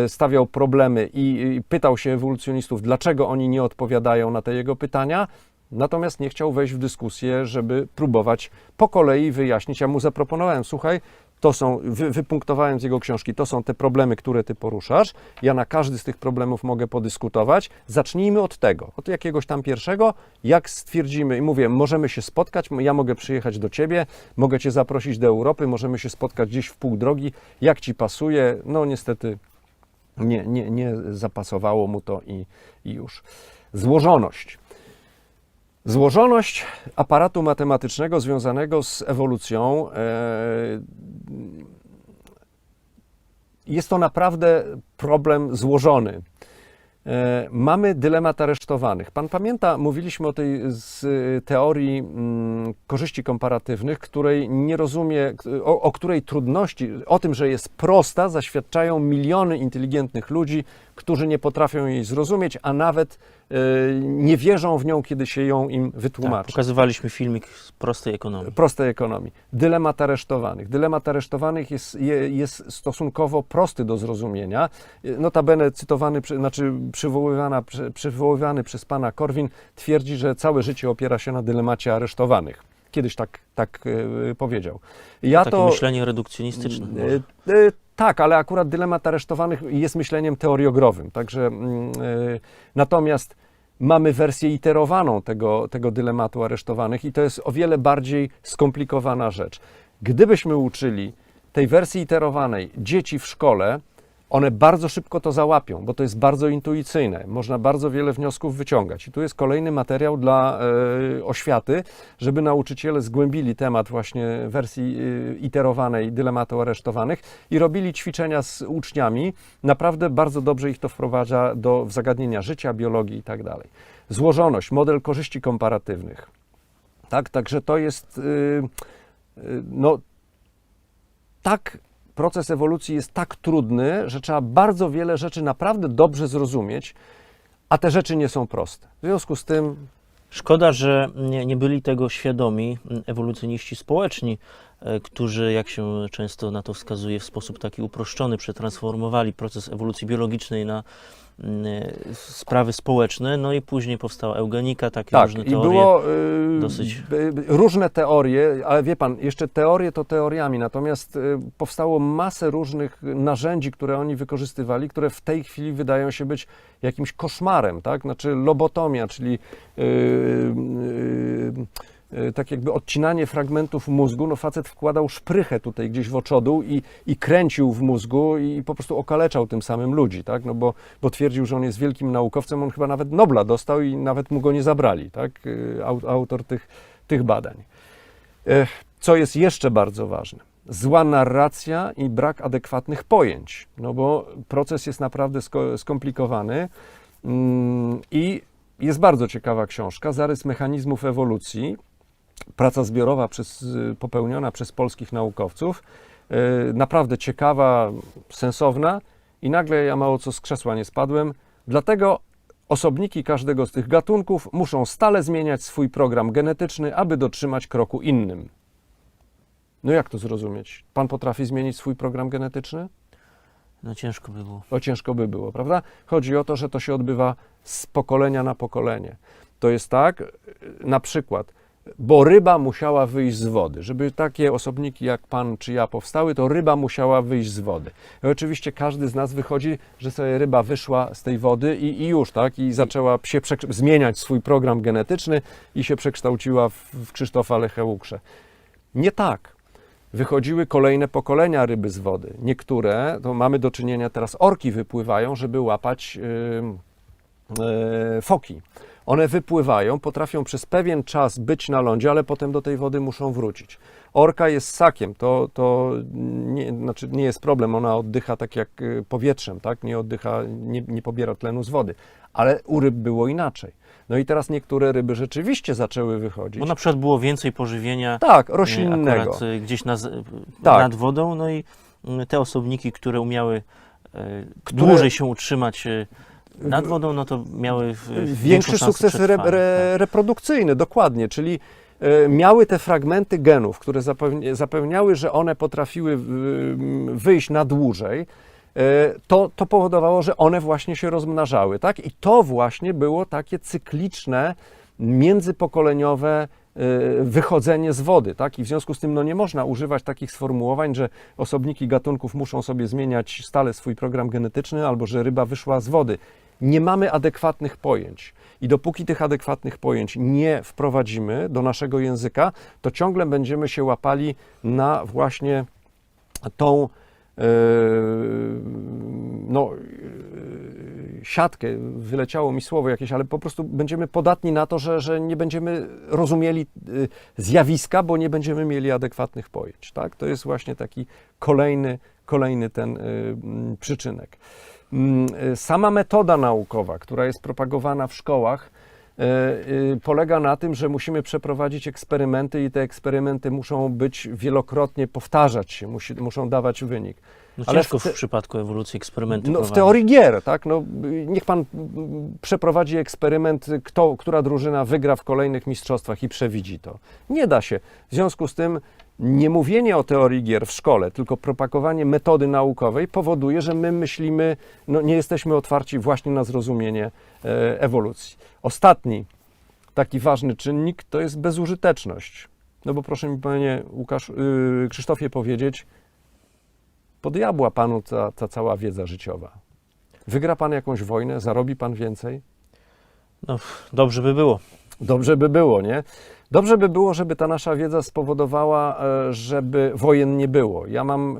stawiał problemy i pytał się ewolucjonistów, dlaczego oni nie odpowiadają na te jego pytania. Natomiast nie chciał wejść w dyskusję, żeby próbować po kolei wyjaśnić. Ja mu zaproponowałem, słuchaj, wypunktowałem z jego książki, to są te problemy, które ty poruszasz. Ja na każdy z tych problemów mogę podyskutować. Zacznijmy od tego, od jakiegoś tam pierwszego. Jak stwierdzimy, i mówię, możemy się spotkać, ja mogę przyjechać do ciebie, mogę cię zaprosić do Europy, możemy się spotkać gdzieś w pół drogi, jak ci pasuje. No niestety nie zapasowało mu to i już. Złożoność aparatu matematycznego związanego z ewolucją jest to naprawdę problem złożony. Mamy dylemat aresztowanych. Pan pamięta, mówiliśmy o tej teorii korzyści komparatywnych, której nie rozumie, o której trudności, o tym, że jest prosta, zaświadczają miliony inteligentnych ludzi, którzy nie potrafią jej zrozumieć, a nawet nie wierzą w nią, kiedy się ją im wytłumaczy. Tak, pokazywaliśmy filmik z prostej ekonomii. Prostej ekonomii. Dylemat aresztowanych. Dylemat aresztowanych jest stosunkowo prosty do zrozumienia. Notabene przywoływany przez pana Korwin twierdzi, że całe życie opiera się na dylemacie aresztowanych. kiedyś tak powiedział. Ja Takie myślenie redukcjonistyczne. może. Tak, ale akurat dylemat aresztowanych jest myśleniem teoriogrowym. Także natomiast mamy wersję iterowaną tego dylematu aresztowanych i to jest o wiele bardziej skomplikowana rzecz. Gdybyśmy uczyli tej wersji iterowanej dzieci w szkole, one bardzo szybko to załapią, bo to jest bardzo intuicyjne. Można bardzo wiele wniosków wyciągać. I tu jest kolejny materiał dla oświaty, żeby nauczyciele zgłębili temat właśnie wersji iterowanej dylematu aresztowanych i robili ćwiczenia z uczniami. Naprawdę bardzo dobrze ich to wprowadza w zagadnienia życia, biologii i tak dalej. Złożoność, model korzyści komparatywnych. Tak, także to jest proces ewolucji jest tak trudny, że trzeba bardzo wiele rzeczy naprawdę dobrze zrozumieć, a te rzeczy nie są proste. W związku z tym Szkoda, że nie byli tego świadomi ewolucjoniści społeczni, którzy, jak się często na to wskazuje, w sposób taki uproszczony przetransformowali proces ewolucji biologicznej na sprawy społeczne, no i później powstała eugenika, takie tak, różne i teorie. było dosyć- różne teorie, ale wie pan, jeszcze teorie to teoriami, natomiast powstało masę różnych narzędzi, które oni wykorzystywali, które w tej chwili wydają się być jakimś koszmarem, tak? Znaczy lobotomia, czyli tak jakby odcinanie fragmentów mózgu, no facet wkładał szprychę tutaj gdzieś w oczodół i kręcił w mózgu i po prostu okaleczał tym samym ludzi, tak? No bo twierdził, że on jest wielkim naukowcem, on chyba nawet Nobla dostał i nawet mu go nie zabrali, tak? Autor tych badań. Co jest jeszcze bardzo ważne? Zła narracja i brak adekwatnych pojęć, no bo proces jest naprawdę skomplikowany i jest bardzo ciekawa książka, Zarys mechanizmów ewolucji, praca zbiorowa popełniona przez polskich naukowców, naprawdę ciekawa, sensowna i nagle ja mało co z krzesła nie spadłem, dlatego osobniki każdego z tych gatunków muszą stale zmieniać swój program genetyczny, aby dotrzymać kroku innym. No jak to zrozumieć? Pan potrafi zmienić swój program genetyczny? No ciężko by było. To ciężko by było, prawda? Chodzi o to, że to się odbywa z pokolenia na pokolenie. To jest tak, na przykład, bo ryba musiała wyjść z wody. Żeby takie osobniki jak pan czy ja powstały, to ryba musiała wyjść z wody. I oczywiście każdy z nas wychodzi, że sobie ryba wyszła z tej wody i już, tak? I zaczęła się zmieniać swój program genetyczny i się przekształciła w Krzysztofa Lechę-Łukrze. Nie tak. Wychodziły kolejne pokolenia ryby z wody. Niektóre, to mamy do czynienia teraz, orki wypływają, żeby łapać foki. One wypływają, potrafią przez pewien czas być na lądzie, ale potem do tej wody muszą wrócić. Orka jest ssakiem, to nie jest problem, ona oddycha tak jak powietrzem, tak? Nie oddycha, nie pobiera tlenu z wody, ale u ryb było inaczej. No i teraz niektóre ryby rzeczywiście zaczęły wychodzić. Bo na przykład było więcej pożywienia Tak, roślinnego. akurat gdzieś Tak. nad wodą, no i te osobniki, które umiały dłużej się utrzymać nad wodą, no to miały Większy sukces reprodukcyjny, dokładnie, czyli miały te fragmenty genów, które zapewniały, że one potrafiły wyjść na dłużej. To powodowało, że one właśnie się rozmnażały, tak? I to właśnie było takie cykliczne, międzypokoleniowe wychodzenie z wody, tak? I w związku z tym nie można używać takich sformułowań, że osobniki gatunków muszą sobie zmieniać stale swój program genetyczny albo że ryba wyszła z wody. Nie mamy adekwatnych pojęć i dopóki tych adekwatnych pojęć nie wprowadzimy do naszego języka, to ciągle będziemy się łapali na właśnie tą siatkę, wyleciało mi słowo jakieś, ale po prostu będziemy podatni na to, że nie będziemy rozumieli zjawiska, bo nie będziemy mieli adekwatnych pojęć. Tak? To jest właśnie taki kolejny ten przyczynek. Sama metoda naukowa, która jest propagowana w szkołach, polega na tym, że musimy przeprowadzić eksperymenty i te eksperymenty muszą być wielokrotnie, powtarzać się, muszą dawać wynik. No Ale ciężko w przypadku ewolucji eksperymenty w prowadzić. teorii gier, tak? Niech pan przeprowadzi eksperyment, która drużyna wygra w kolejnych mistrzostwach i przewidzi to. Nie da się. W związku z tym nie mówienie o teorii gier w szkole, tylko propagowanie metody naukowej powoduje, że my myślimy, nie jesteśmy otwarci właśnie na zrozumienie ewolucji. Ostatni taki ważny czynnik to jest bezużyteczność. No bo proszę mi, panie Krzysztofie, powiedzieć, po diabła panu ta cała wiedza życiowa. Wygra pan jakąś wojnę, zarobi pan więcej? No, dobrze by było. Dobrze by było, nie? Dobrze by było, żeby ta nasza wiedza spowodowała, żeby wojen nie było. Ja mam,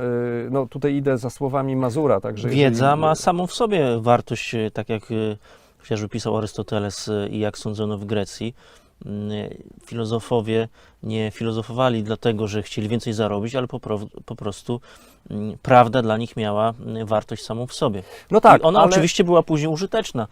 no tutaj idę za słowami Mazura, także... Wiedza ma samą w sobie wartość, tak jak chociażby pisał Arystoteles i jak sądzono w Grecji. Filozofowie nie filozofowali dlatego, że chcieli więcej zarobić, ale po prostu prawda dla nich miała wartość samą w sobie. No tak, I ona ale... oczywiście była później użyteczna.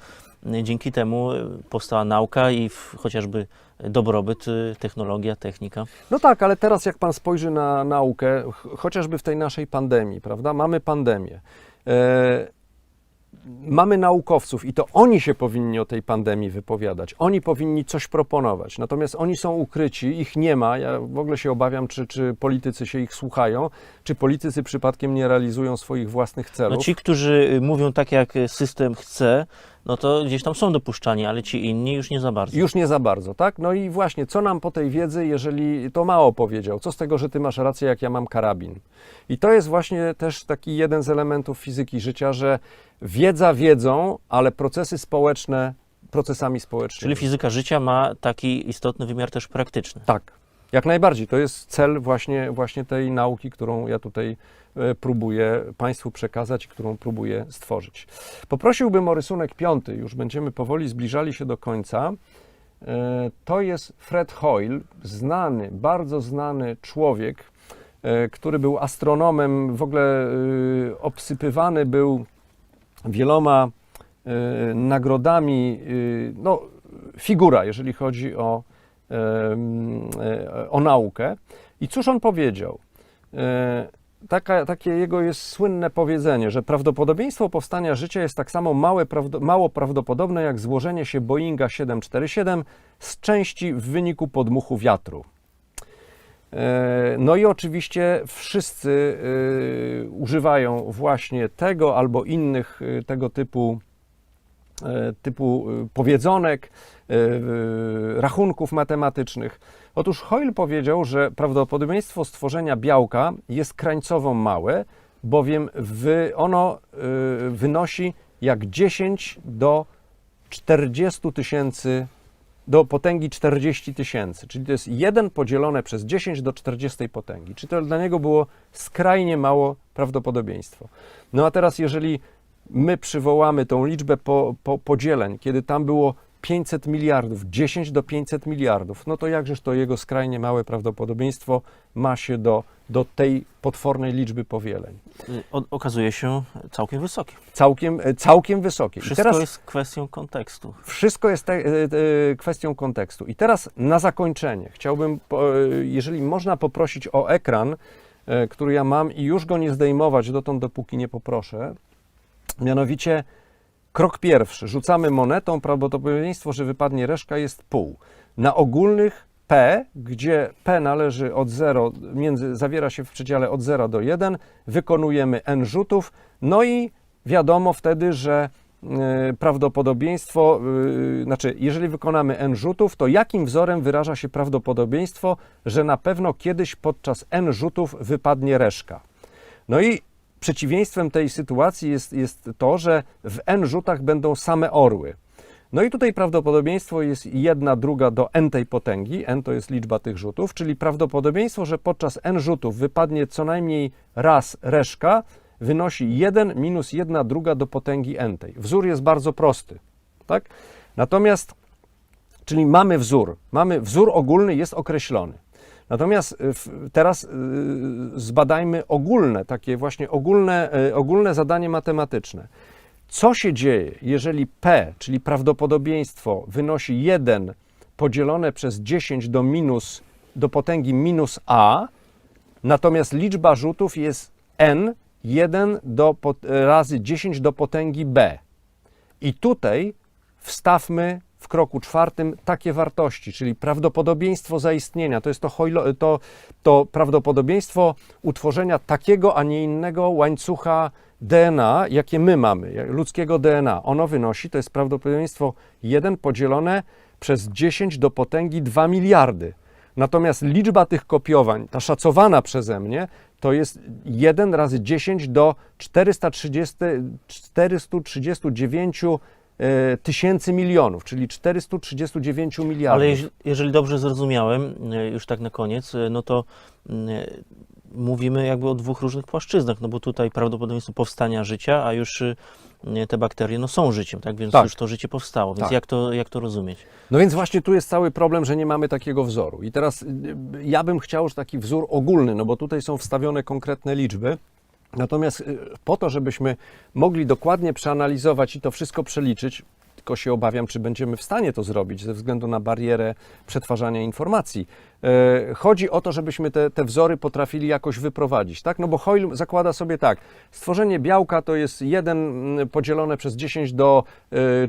Dzięki temu powstała nauka i chociażby dobrobyt, technologia, technika. No tak, ale teraz jak pan spojrzy na naukę, chociażby w tej naszej pandemii, prawda? Mamy pandemię. Mamy naukowców i to oni się powinni o tej pandemii wypowiadać. Oni powinni coś proponować. Natomiast oni są ukryci, ich nie ma. Ja w ogóle się obawiam, czy politycy się ich słuchają, czy politycy przypadkiem nie realizują swoich własnych celów. No ci, którzy mówią tak, jak system chce, no to gdzieś tam są dopuszczani, ale ci inni już nie za bardzo. Już nie za bardzo, tak? No i właśnie, co nam po tej wiedzy, jeżeli to mało powiedział? Co z tego, że ty masz rację, jak ja mam karabin? I to jest właśnie też taki jeden z elementów fizyki życia, że wiedza wiedzą, ale procesy społeczne procesami społecznymi. Czyli fizyka życia ma taki istotny wymiar też praktyczny. Tak, jak najbardziej. To jest cel właśnie tej nauki, którą ja tutaj próbuję Państwu przekazać i którą próbuję stworzyć. Poprosiłbym o rysunek 5, już będziemy powoli zbliżali się do końca. To jest Fred Hoyle, znany, bardzo znany człowiek, który był astronomem, w ogóle obsypywany był wieloma nagrodami, no figura, jeżeli chodzi o naukę. I cóż on powiedział? Takie jego jest słynne powiedzenie, że prawdopodobieństwo powstania życia jest tak samo mało prawdopodobne jak złożenie się Boeinga 747 z części w wyniku podmuchu wiatru. No i oczywiście wszyscy używają właśnie tego albo innych tego typu powiedzonek, rachunków matematycznych. Otóż Hoyle powiedział, że prawdopodobieństwo stworzenia białka jest krańcowo małe, bowiem ono wynosi jak 10 do 40 tysięcy, do potęgi 40 tysięcy, czyli to jest 1 podzielone przez 10 do 40 potęgi, czyli to dla niego było skrajnie mało prawdopodobieństwo. No a teraz jeżeli my przywołamy tą liczbę podzieleń, kiedy tam było 500 miliardów, 10 do 500 miliardów, no to jakżeż to jego skrajnie małe prawdopodobieństwo ma się do tej potwornej liczby powieleń. Okazuje się całkiem wysokie. Całkiem wysokie. Wszystko jest kwestią kontekstu. Wszystko jest kwestią kontekstu. I teraz na zakończenie chciałbym, jeżeli można, poprosić o ekran, który ja mam i już go nie zdejmować dotąd, dopóki nie poproszę. Mianowicie krok pierwszy. Rzucamy monetą, prawdopodobieństwo, że wypadnie reszka jest pół. Na ogólnych P, gdzie P należy od 0, zawiera się w przedziale od 0 do 1, wykonujemy N rzutów, no i wiadomo wtedy, że prawdopodobieństwo, znaczy jeżeli wykonamy N rzutów, to jakim wzorem wyraża się prawdopodobieństwo, że na pewno kiedyś podczas N rzutów wypadnie reszka. No i przeciwieństwem tej sytuacji jest to, że w N rzutach będą same orły. No i tutaj prawdopodobieństwo jest 1/2 do N tej potęgi, N to jest liczba tych rzutów, czyli prawdopodobieństwo, że podczas N rzutów wypadnie co najmniej raz reszka, wynosi 1 minus 1/2 do potęgi N tej. Wzór jest bardzo prosty, tak? Natomiast, czyli mamy wzór ogólny jest określony. Natomiast teraz zbadajmy takie właśnie ogólne zadanie matematyczne. Co się dzieje, jeżeli P, czyli prawdopodobieństwo, wynosi 1 podzielone przez 10 do potęgi minus A, natomiast liczba rzutów jest N, 1 razy 10 do potęgi B. I tutaj wstawmy w kroku 4 takie wartości, czyli prawdopodobieństwo zaistnienia, to jest to prawdopodobieństwo utworzenia takiego, a nie innego łańcucha DNA, jakie my mamy, ludzkiego DNA. Ono wynosi, to jest prawdopodobieństwo 1 podzielone przez 10 do potęgi 2 miliardy. Natomiast liczba tych kopiowań, ta szacowana przeze mnie, to jest 1 razy 10 do 439 tysięcy milionów, czyli 439 miliardów. Ale jeżeli dobrze zrozumiałem, już tak na koniec, no to mówimy jakby o dwóch różnych płaszczyznach, no bo tutaj prawdopodobieństwo powstania życia, a już te bakterie no, są życiem, tak? Więc Tak. już to życie powstało. Więc Tak. jak to rozumieć? No więc właśnie tu jest cały problem, że nie mamy takiego wzoru. I teraz ja bym chciał już taki wzór ogólny, no bo tutaj są wstawione konkretne liczby. Natomiast po to, żebyśmy mogli dokładnie przeanalizować i to wszystko przeliczyć, tylko się obawiam, czy będziemy w stanie to zrobić ze względu na barierę przetwarzania informacji. Chodzi o to, żebyśmy te wzory potrafili jakoś wyprowadzić, tak? No bo Hoyle zakłada sobie tak, stworzenie białka to jest 1 podzielone przez 10 do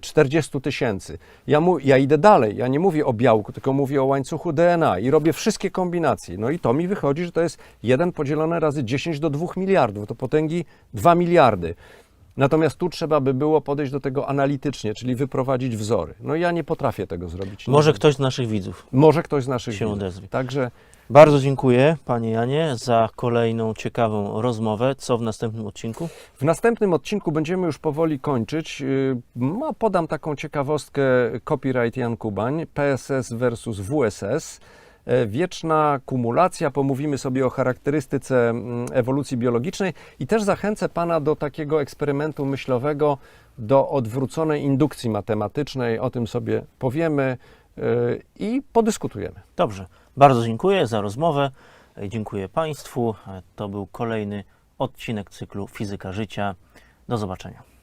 40 tysięcy. Ja idę dalej, ja nie mówię o białku, tylko mówię o łańcuchu DNA i robię wszystkie kombinacje. No i to mi wychodzi, że to jest 1 podzielone razy 10 do 2 miliardów, to potęgi 2 miliardy. Natomiast tu trzeba by było podejść do tego analitycznie, czyli wyprowadzić wzory. No ja nie potrafię tego zrobić. Może ktoś z naszych widzów Może ktoś z naszych się widzów. odezwie. Także Bardzo dziękuję, Panie Janie, za kolejną ciekawą rozmowę. Co w następnym odcinku? w następnym odcinku będziemy już powoli kończyć. Podam taką ciekawostkę copyright Jan Kubań, PSS versus WSS. Wieczna kumulacja, pomówimy sobie o charakterystyce ewolucji biologicznej i też zachęcę Pana do takiego eksperymentu myślowego, do odwróconej indukcji matematycznej. O tym sobie powiemy i podyskutujemy. Dobrze, bardzo dziękuję za rozmowę. Dziękuję Państwu. To był kolejny odcinek cyklu Fizyka Życia. Do zobaczenia.